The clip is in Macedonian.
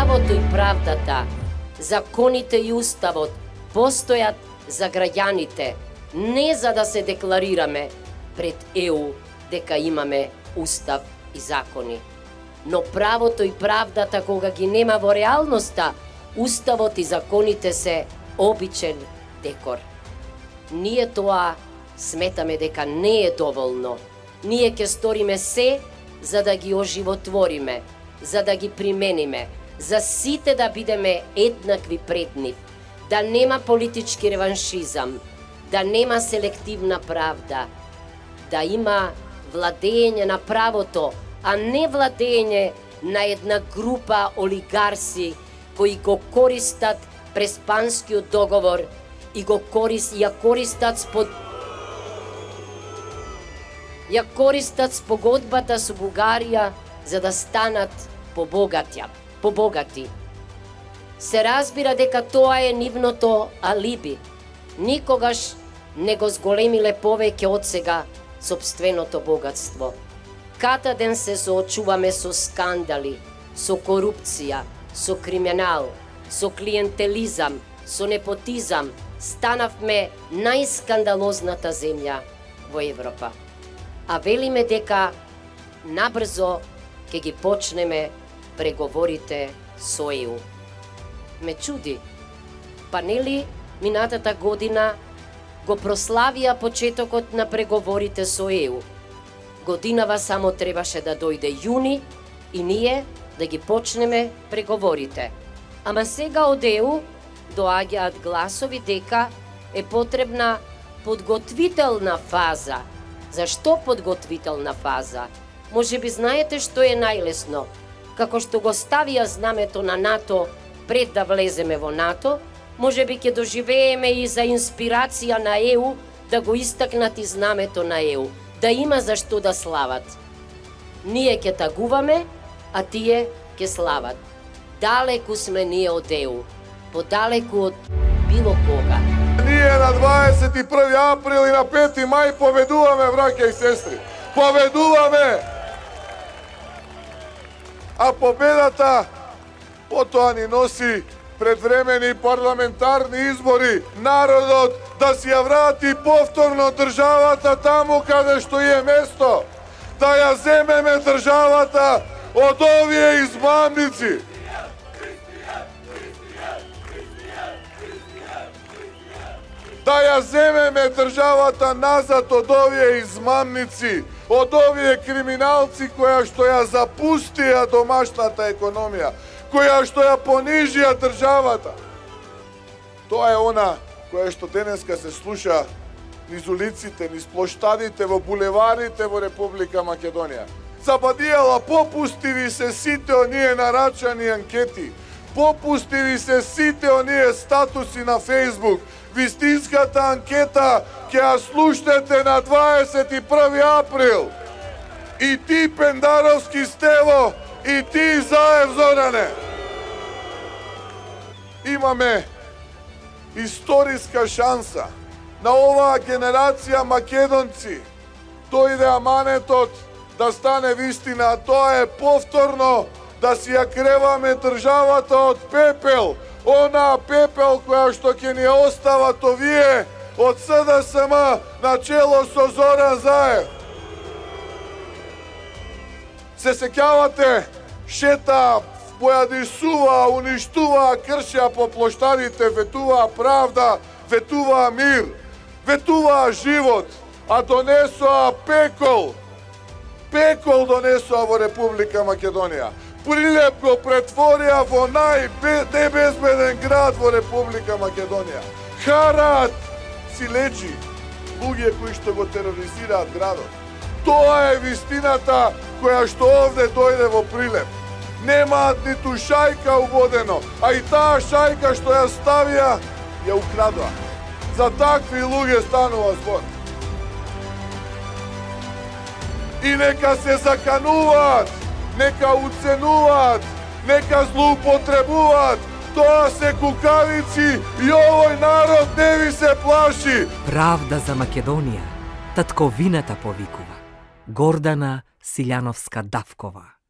правото и правдата, законите и уставот постојат за граѓаните, не за да се декларираме пред ЕУ дека имаме устав и закони. Но правото и правдата кога ги нема во реалноста, уставот и законите се обичен декор. Ние тоа сметаме дека не е доволно. Ние ќе сториме се за да ги оживотвориме, за да ги примениме, за сите да бидеме еднакви пред нив, да нема политички реваншизам, да нема селективна правда, да има владење на правото, а не владење на една група олигарси кои го користат преспанскиот договор и ја користат спогодбата со Бугарија за да станат побогати. Се разбира дека тоа е нивното алиби. Никогаш не го зголемиле повеќе од сега сопственото богатство. Ката ден се соочуваме со скандали, со корупција, со криминал, со клиентелизам, со непотизам. Станавме најскандалозната земја во Европа. А велиме дека набрзо ќе ги почнеме преговорите со ЕУ. Ме чуди, па нели минатата година го прославија почетокот на преговорите со ЕУ. Годинава само требаше да дојде јуни и ние да ги почнеме преговорите. Ама сега од ЕУ доаѓаат гласови дека е потребна подготвителна фаза. Зашто подготвителна фаза? Може би знаете што е најлесно. Како што го ставија знамето на НАТО пред да влеземе во НАТО, може би ќе доживееме и за инспирација на ЕУ да го истакнат и знамето на ЕУ, да има за што да слават. Ние ќе тагуваме, а тие ќе слават. Далеку сме ние од ЕУ, подалеку од било кога. Ние на 21 април и на 5 мај победуваме, браќа и сестри. Победуваме! А победата потоа ни носи предвремени парламентарни избори, народот да си ја врати повторно државата таму каде што е место, да ја земеме државата од овие измамници. Да ја земеме државата назад од овие измамници, од овие криминалци која што ја запустија домашната економија, која што ја понижија државата. Тоа е она која што денеска се слуша низ улиците, низ плоштадите, во булеварите во Република Македонија. Забадијала, попустиви се сите оние нарачани анкети, попустиви се сите оние статуси на Фејсбук. Вистинската анкета ќе ја слушнете на 21 април. И ти, Пендаровски Стево, и ти, Заев Зоране. Имаме историска шанса на оваа генерација македонци. Дојде аманетот да стане вистина, а тоа е повторно да си ја креваме државата од пепел, она пепел која што ќе ни остават овие од СДСМ на чело со Зоран Заев. Се сеќавате, шета, појадисува, уништува, кршја по плоштадите, ветуваа правда, ветуваа мир, ветуваа живот, а донесоа пекол. Пекол донесоа во Република Македонија. Прилеп го претворија во најнебезбеден град во Република Македонија. Хараат силеџи, луѓе кои што го тероризираат градот. Тоа е вистината која што овде дојде во Прилеп. Немаат ниту шајка убодено, а и таа шајка што ја ставија, ја украдоа. За такви луѓе станува збор. И нека се закануваат, нека уценуваат, нека злоупотребуваат. Тоа се кукавици и овој народ не ви се плаши. Правда за Македонија, татковината повикува. Гордана Силјановска-Давкова.